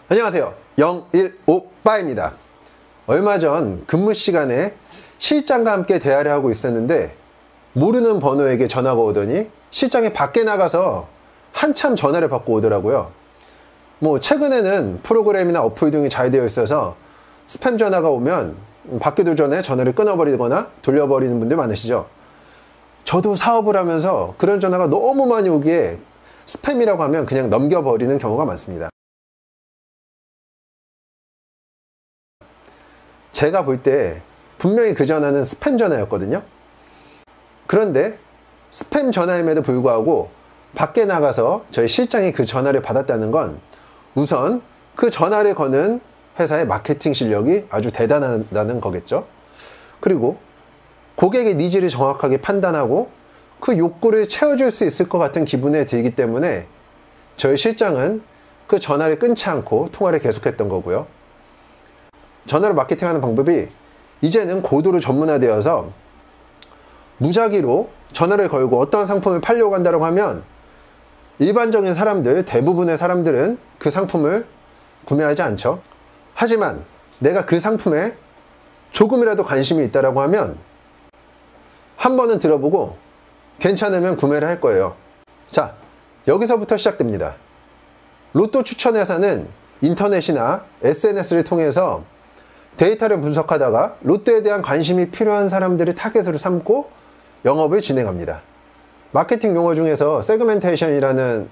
안녕하세요. 015빠입니다. 얼마 전 근무 시간에 실장과 함께 대화를 하고 있었는데 모르는 번호에게 전화가 오더니 실장이 밖에 나가서 한참 전화를 받고 오더라고요. 최근에는 프로그램이나 어플 등이 잘 되어 있어서 스팸 전화가 오면 받기도 전에 전화를 끊어버리거나 돌려버리는 분들 많으시죠. 저도 사업을 하면서 그런 전화가 너무 많이 오기에 스팸이라고 하면 그냥 넘겨버리는 경우가 많습니다. 제가 볼 때 분명히 그 전화는 스팸 전화였거든요. 그런데 스팸 전화임에도 불구하고 밖에 나가서 저희 실장이 그 전화를 받았다는 건 우선 그 전화를 거는 회사의 마케팅 실력이 아주 대단하다는 거겠죠. 그리고 고객의 니즈를 정확하게 판단하고 그 욕구를 채워줄 수 있을 것 같은 기분에 들기 때문에 저희 실장은 그 전화를 끊지 않고 통화를 계속했던 거고요. 전화로 마케팅하는 방법이 이제는 고도로 전문화되어서 무작위로 전화를 걸고 어떤 상품을 팔려고 한다고 하면 일반적인 사람들, 대부분의 사람들은 그 상품을 구매하지 않죠. 하지만 내가 그 상품에 조금이라도 관심이 있다고 하면 한 번은 들어보고 괜찮으면 구매를 할 거예요. 자, 여기서부터 시작됩니다. 로또 추천 회사는 인터넷이나 SNS를 통해서 데이터를 분석하다가 로또에 대한 관심이 필요한 사람들을 타겟으로 삼고 영업을 진행합니다. 마케팅 용어 중에서 세그멘테이션이라는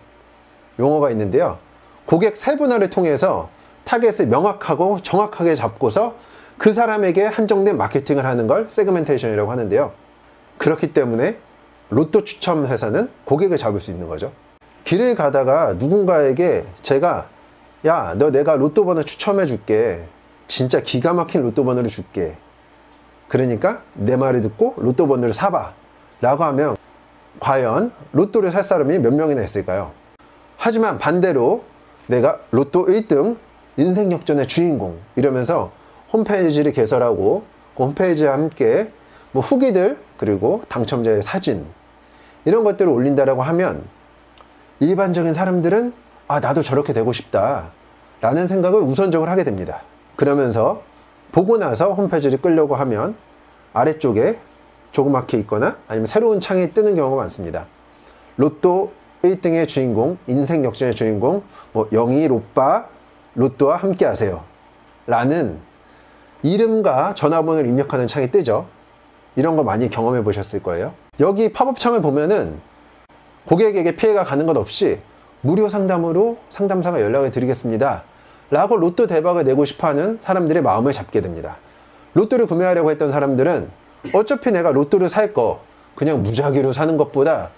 용어가 있는데요. 고객 세분화를 통해서 타겟을 명확하고 정확하게 잡고서 그 사람에게 한정된 마케팅을 하는 걸 세그멘테이션이라고 하는데요. 그렇기 때문에 로또 추천 회사는 고객을 잡을 수 있는 거죠. 길을 가다가 누군가에게 제가 야, 너 내가 로또 번호 추첨해 줄게. 진짜 기가 막힌 로또 번호를 줄게. 그러니까 내 말을 듣고 로또 번호를 사봐 라고 하면 과연 로또를 살 사람이 몇 명이나 있을까요? 하지만 반대로 내가 로또 1등 인생 역전의 주인공 이러면서 홈페이지를 개설하고 그 홈페이지와 함께 후기들 그리고 당첨자의 사진 이런 것들을 올린다라고 하면 일반적인 사람들은 아, 나도 저렇게 되고 싶다 라는 생각을 우선적으로 하게 됩니다. 그러면서 보고 나서 홈페이지를 끌려고 하면 아래쪽에 조그맣게 있거나 아니면 새로운 창이 뜨는 경우가 많습니다. 로또 1등의 주인공, 인생 역전의 주인공, 015빠 로또와 함께 하세요 라는 이름과 전화번호를 입력하는 창이 뜨죠. 이런 거 많이 경험해 보셨을 거예요. 여기 팝업 창을 보면은 고객에게 피해가 가는 것 없이 무료 상담으로 상담사가 연락을 드리겠습니다 라고 로또 대박을 내고 싶어하는 사람들의 마음을 잡게 됩니다. 로또를 구매하려고 했던 사람들은 어차피 내가 로또를 살 거 그냥 무작위로 사는 것보다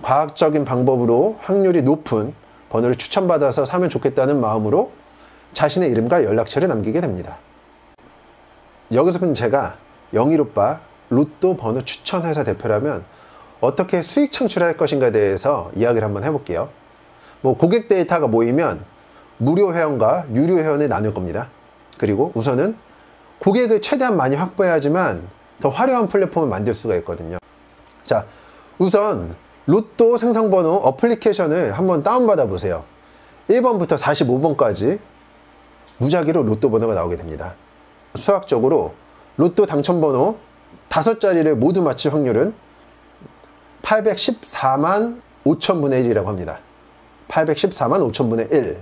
과학적인 방법으로 확률이 높은 번호를 추천받아서 사면 좋겠다는 마음으로 자신의 이름과 연락처를 남기게 됩니다. 여기서 제가 015빠 로또 번호 추천 회사 대표라면 어떻게 수익 창출할 것인가에 대해서 이야기를 한번 해볼게요. 고객 데이터가 모이면 무료 회원과 유료 회원을 나눌 겁니다. 그리고 우선은 고객을 최대한 많이 확보해야지만 더 화려한 플랫폼을 만들 수가 있거든요. 자, 우선 로또 생성번호 어플리케이션을 한번 다운받아 보세요. 1번부터 45번까지 무작위로 로또 번호가 나오게 됩니다. 수학적으로 로또 당첨번호 5자리를 모두 맞힐 확률은 814만 5천분의 1이라고 합니다. 814만 5천분의 1.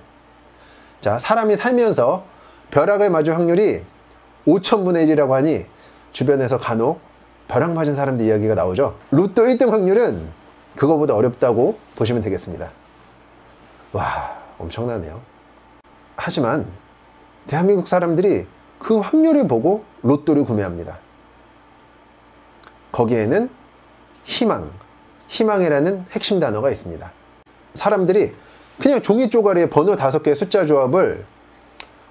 자, 사람이 살면서 벼락을 맞을 확률이 5천분의 1이라고 하니 주변에서 간혹 벼락 맞은 사람들 이야기가 나오죠. 로또 1등 확률은 그거보다 어렵다고 보시면 되겠습니다. 와, 엄청나네요. 하지만 대한민국 사람들이 그 확률을 보고 로또를 구매합니다. 거기에는 희망이라는 핵심 단어가 있습니다. 사람들이 그냥 종이 쪼가리에 번호 5개의 숫자 조합을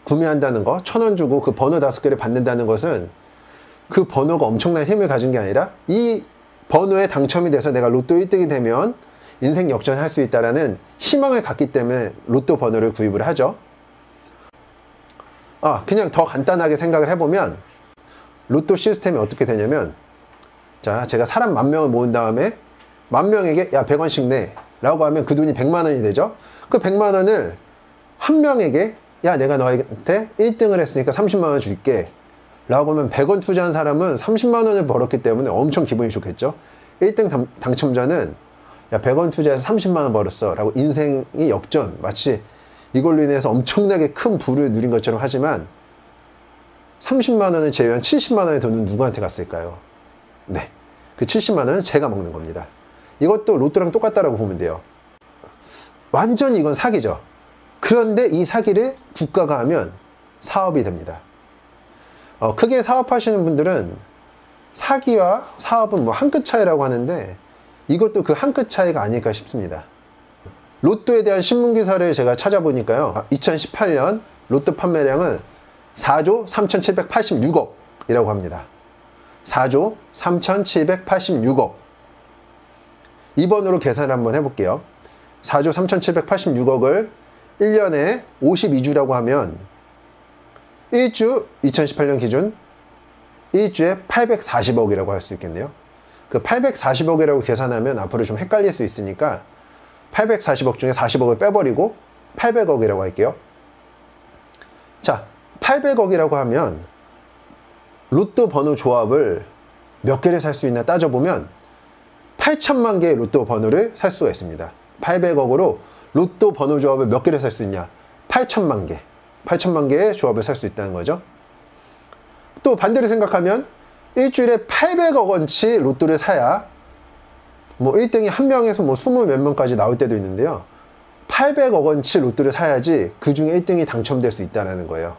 구매한다는 거, 1,000원 주고 그 번호 5개를 받는다는 것은 그 번호가 엄청난 힘을 가진 게 아니라 이 번호에 당첨이 돼서 내가 로또 1등이 되면 인생 역전할 수 있다는 희망을 갖기 때문에 로또 번호를 구입을 하죠. 그냥 더 간단하게 생각을 해보면 로또 시스템이 어떻게 되냐면, 자, 제가 사람 10,000명을 모은 다음에 10,000명에게 야 100원씩 내 라고 하면 그 돈이 100만 원이 되죠. 그 100만 원을 한 명에게 야, 내가 너한테 1등을 했으니까 30만원 줄게 라고 하면 100원 투자한 사람은 30만원을 벌었기 때문에 엄청 기분이 좋겠죠. 1등 당첨자는 야, 100원 투자해서 30만원 벌었어 라고 인생이 역전, 마치 이걸로 인해서 엄청나게 큰 부를 누린 것처럼 하지만 30만원을 제외한 70만원의 돈은 누구한테 갔을까요? 네, 그 70만원은 제가 먹는 겁니다. 이것도 로또랑 똑같다라고 보면 돼요. 완전히 이건 사기죠. 그런데 이 사기를 국가가 하면 사업이 됩니다. 크게 사업하시는 분들은 사기와 사업은 뭐 한 끗 차이라고 하는데 이것도 그 한 끗 차이가 아닐까 싶습니다. 로또에 대한 신문기사를 제가 찾아보니까요, 2018년 로또 판매량은 4조 3,786억 이라고 합니다. 4조 3,786억. 2번으로 계산을 한번 해볼게요. 4조 3,786억을 1년에 52주라고 하면 1주 2018년 기준 1주에 840억이라고 할 수 있겠네요. 그 840억이라고 계산하면 앞으로 좀 헷갈릴 수 있으니까 840억 중에 40억을 빼버리고 800억이라고 할게요. 자, 800억이라고 하면 로또 번호 조합을 몇 개를 살 수 있나 따져보면 8천만 개의 로또 번호를 살 수가 있습니다. 800억으로 로또 번호 조합을 몇 개를 살 수 있냐? 8천만 개. 8천만 개의 조합을 살 수 있다는 거죠. 또 반대로 생각하면 일주일에 800억 원치 로또를 사야 뭐 1등이 한 명에서 뭐 20 몇 명까지 나올 때도 있는데요. 800억 원치 로또를 사야지 그 중에 1등이 당첨될 수 있다는 거예요.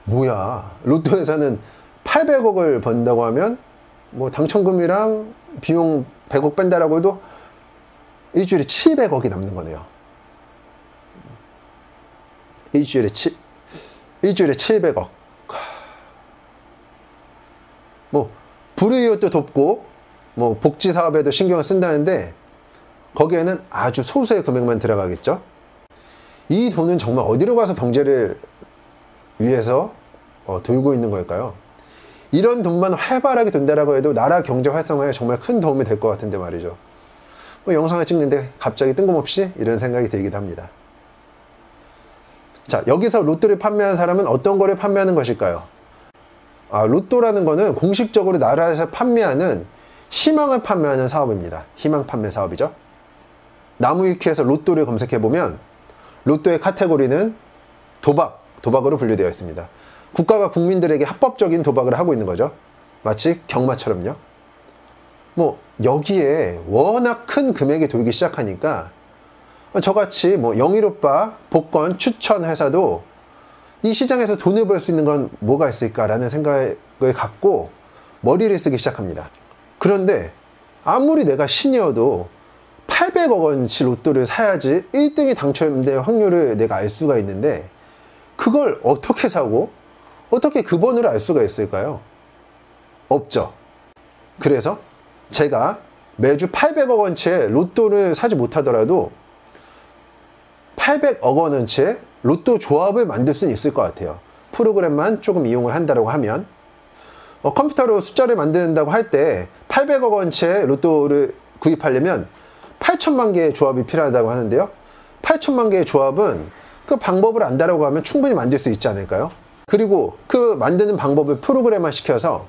뭐야, 로또에서는 800억을 번다고 하면 뭐 당첨금이랑 비용 100억 뺀다라고 해도 일주일에 700억이 남는 거네요. 일주일에 700억. 뭐 불우이웃도 돕고 뭐 복지 사업에도 신경을 쓴다는데 거기에는 아주 소수의 금액만 들어가겠죠. 이 돈은 정말 어디로 가서 경제를 위해서 돌고 있는 걸까요? 이런 돈만 활발하게 된다라고 해도 나라 경제 활성화에 정말 큰 도움이 될 것 같은데 말이죠. 뭐 영상을 찍는데 갑자기 뜬금없이 이런 생각이 들기도 합니다. 자, 여기서 로또를 판매하는 사람은 어떤 거를 판매하는 것일까요? 로또라는 거는 공식적으로 나라에서 판매하는 희망을 판매하는 사업입니다. 희망 판매 사업이죠. 나무위키에서 로또를 검색해보면 로또의 카테고리는 도박으로 분류되어 있습니다. 국가가 국민들에게 합법적인 도박을 하고 있는 거죠. 마치 경마처럼요. 뭐 여기에 워낙 큰 금액이 돌기 시작하니까 저같이 뭐 영일오빠 복권 추천 회사도 이 시장에서 돈을 벌 수 있는 건 뭐가 있을까라는 생각을 갖고 머리를 쓰기 시작합니다. 그런데 아무리 내가 신이어도 800억 원치 로또를 사야지 1등이 당첨될 확률을 내가 알 수가 있는데 그걸 어떻게 사고 어떻게 그 번호를 알 수가 있을까요? 없죠. 그래서 제가 매주 800억 원치의 로또를 사지 못하더라도 800억 원어치의 로또 조합을 만들 수는 있을 것 같아요. 프로그램만 조금 이용을 한다고 하면 컴퓨터로 숫자를 만든다고 할 때 800억 원치의 로또를 구입하려면 8천만 개의 조합이 필요하다고 하는데요. 8천만 개의 조합은 그 방법을 안다라고 하면 충분히 만들 수 있지 않을까요? 그리고 그 만드는 방법을 프로그램화 시켜서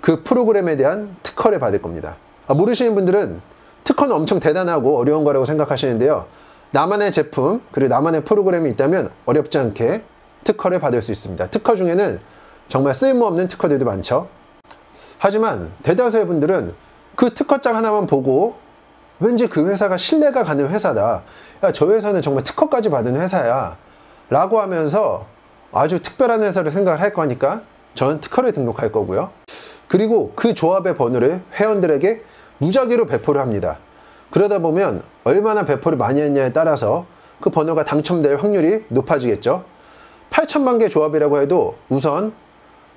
그 프로그램에 대한 특허를 받을 겁니다. 모르시는 분들은 특허는 엄청 대단하고 어려운 거라고 생각하시는데요. 나만의 제품 그리고 나만의 프로그램이 있다면 어렵지 않게 특허를 받을 수 있습니다. 특허 중에는 정말 쓸모없는 특허들도 많죠. 하지만 대다수의 분들은 그 특허장 하나만 보고 왠지 그 회사가 신뢰가 가는 회사다, 야, 저 회사는 정말 특허까지 받은 회사야 라고 하면서 아주 특별한 회사를 생각을 할 거니까 저는 특허를 등록할 거고요. 그리고 그 조합의 번호를 회원들에게 무작위로 배포를 합니다. 그러다 보면 얼마나 배포를 많이 했냐에 따라서 그 번호가 당첨될 확률이 높아지겠죠. 8천만 개 조합이라고 해도 우선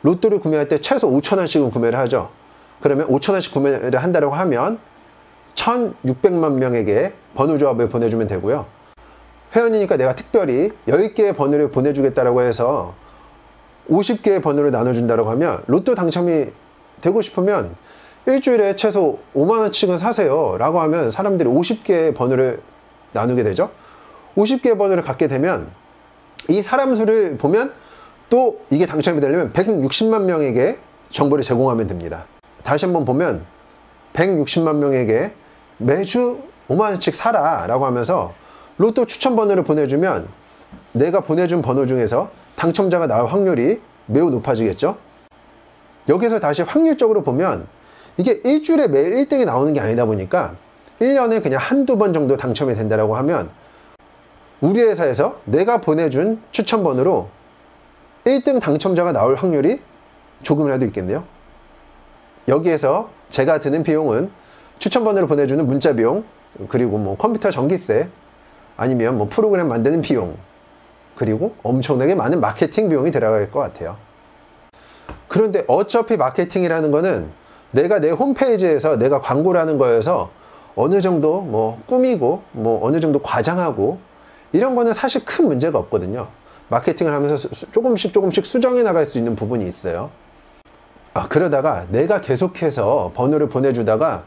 로또를 구매할 때 최소 5천원씩은 구매를 하죠. 그러면 5천원씩 구매를 한다고 하면 1600만 명에게 번호 조합을 보내주면 되고요. 회원이니까 내가 특별히 10개의 번호를 보내주겠다라고 해서 50개의 번호를 나눠준다고 하면 로또 당첨이 되고 싶으면 일주일에 최소 5만원씩은 사세요 라고 하면 사람들이 50개의 번호를 나누게 되죠. 50개의 번호를 갖게 되면 이 사람 수를 보면 또 이게 당첨이 되려면 160만 명에게 정보를 제공하면 됩니다. 다시 한번 보면 160만 명에게 매주 5만원씩 사라 라고 하면서 로또 추천 번호를 보내주면 내가 보내준 번호 중에서 당첨자가 나올 확률이 매우 높아지겠죠. 여기서 다시 확률적으로 보면 이게 일주일에 매일 1등이 나오는 게 아니다 보니까 1년에 그냥 한두 번 정도 당첨이 된다고 하면 우리 회사에서 내가 보내준 추천 번호로 1등 당첨자가 나올 확률이 조금이라도 있겠네요. 여기에서 제가 드는 비용은 추천 번호를 보내주는 문자 비용, 그리고 뭐 컴퓨터 전기세, 아니면 뭐 프로그램 만드는 비용, 그리고 엄청나게 많은 마케팅 비용이 들어갈 것 같아요. 그런데 어차피 마케팅이라는 거는 내가 내 홈페이지에서 내가 광고를 하는 거여서 어느 정도 뭐 꾸미고 뭐 어느 정도 과장하고 이런 거는 사실 큰 문제가 없거든요. 마케팅을 하면서 조금씩 수정해 나갈 수 있는 부분이 있어요. 그러다가 내가 계속해서 번호를 보내주다가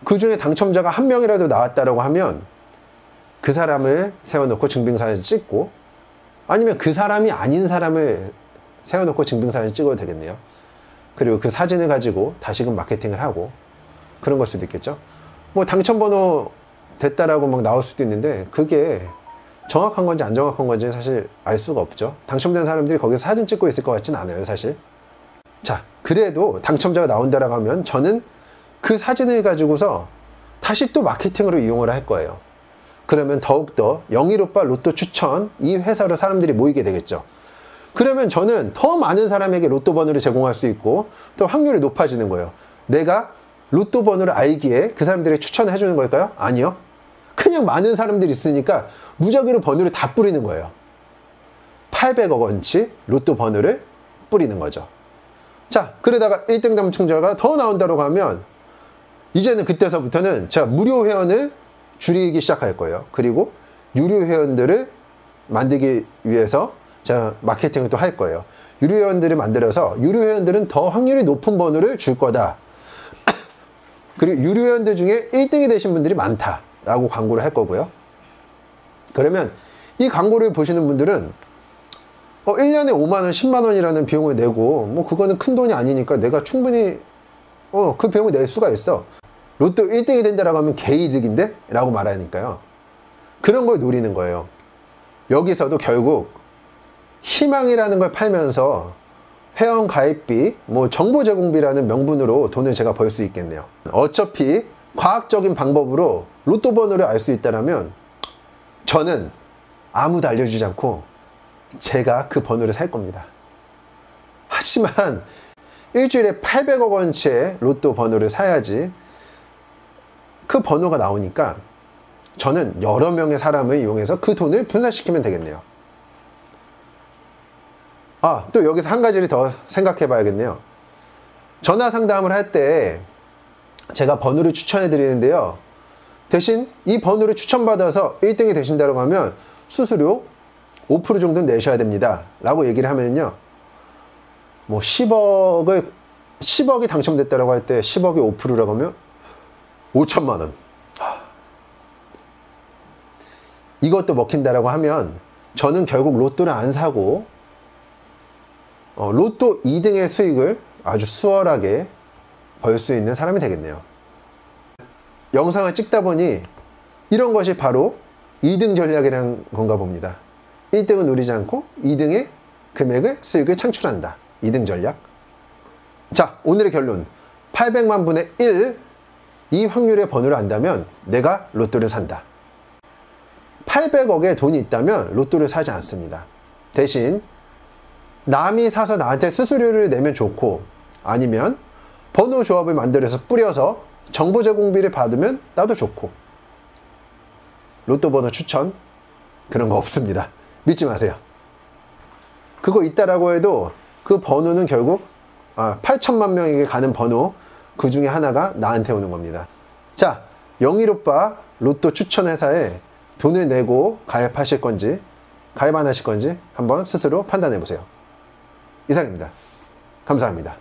그 중에 당첨자가 한 명이라도 나왔다라고 하면 그 사람을 세워놓고 증빙사진을 찍고, 아니면 그 사람이 아닌 사람을 세워놓고 증빙사진을 찍어도 되겠네요. 그리고 그 사진을 가지고 다시금 마케팅을 하고 그런 걸 수도 있겠죠. 뭐 당첨번호 됐다라고 막 나올 수도 있는데 그게 정확한 건지 안 정확한 건지 사실 알 수가 없죠. 당첨된 사람들이 거기서 사진 찍고 있을 것 같진 않아요, 사실. 자, 그래도 당첨자가 나온다라고 하면 저는 그 사진을 가지고서 다시 또 마케팅으로 이용을 할 거예요. 그러면 더욱더 영일오빠 로또 추천 이 회사로 사람들이 모이게 되겠죠. 그러면 저는 더 많은 사람에게 로또 번호를 제공할 수 있고 또 확률이 높아지는 거예요. 내가 로또 번호를 알기에 그 사람들이 추천을 해주는 걸까요? 아니요. 그냥 많은 사람들이 있으니까 무작위로 번호를 다 뿌리는 거예요. 800억 원치 로또 번호를 뿌리는 거죠. 자, 그러다가 1등 당첨자가 더 나온다고 하면 이제는 그때서부터는 제가 무료 회원을 줄이기 시작할 거예요. 그리고 유료 회원들을 만들기 위해서 제가 마케팅을 또 할 거예요. 유료 회원들을 만들어서 유료 회원들은 더 확률이 높은 번호를 줄 거다. 그리고 유료 회원들 중에 1등이 되신 분들이 많다 라고 광고를 할 거고요. 그러면 이 광고를 보시는 분들은 1년에 5만원, 10만원이라는 비용을 내고 뭐 그거는 큰 돈이 아니니까 내가 충분히 그 비용을 낼 수가 있어. 로또 1등이 된다라고 하면 개이득인데? 라고 말하니까요. 그런 걸 노리는 거예요. 여기서도 결국 희망이라는 걸 팔면서 회원 가입비, 뭐 정보 제공비라는 명분으로 돈을 제가 벌 수 있겠네요. 어차피 과학적인 방법으로 로또 번호를 알 수 있다면 저는 아무도 알려주지 않고 제가 그 번호를 살 겁니다. 하지만 일주일에 800억 원치의 로또 번호를 사야지 그 번호가 나오니까 저는 여러 명의 사람을 이용해서 그 돈을 분산시키면 되겠네요. 또 여기서 한 가지를 더 생각해 봐야겠네요. 전화 상담을 할 때 제가 번호를 추천해 드리는데요. 대신 이 번호를 추천받아서 1등이 되신다고 하면 수수료 5% 정도는 내셔야 됩니다 라고 얘기를 하면요, 뭐 10억이 당첨됐다고 할 때 10억의 5%라고 하면 5천만원. 이것도 먹힌다라고 하면 저는 결국 로또를 안 사고 로또 2등의 수익을 아주 수월하게 벌 수 있는 사람이 되겠네요. 영상을 찍다 보니 이런 것이 바로 2등 전략이라는 건가 봅니다. 1등은 노리지 않고 2등의 금액을 수익을 창출한다. 2등 전략. 자, 오늘의 결론. 800만 분의 1 이 확률의 번호를 안다면 내가 로또를 산다. 800억의 돈이 있다면 로또를 사지 않습니다. 대신 남이 사서 나한테 수수료를 내면 좋고, 아니면 번호 조합을 만들어서 뿌려서 정보 제공비를 받으면 나도 좋고. 로또 번호 추천 그런 거 없습니다. 믿지 마세요. 그거 있다라고 해도 그 번호는 결국 8천만 명에게 가는 번호, 그 중에 하나가 나한테 오는 겁니다. 자, 영일오빠 로또 추천 회사에 돈을 내고 가입하실 건지 가입 안 하실 건지 한번 스스로 판단해 보세요. 이상입니다. 감사합니다.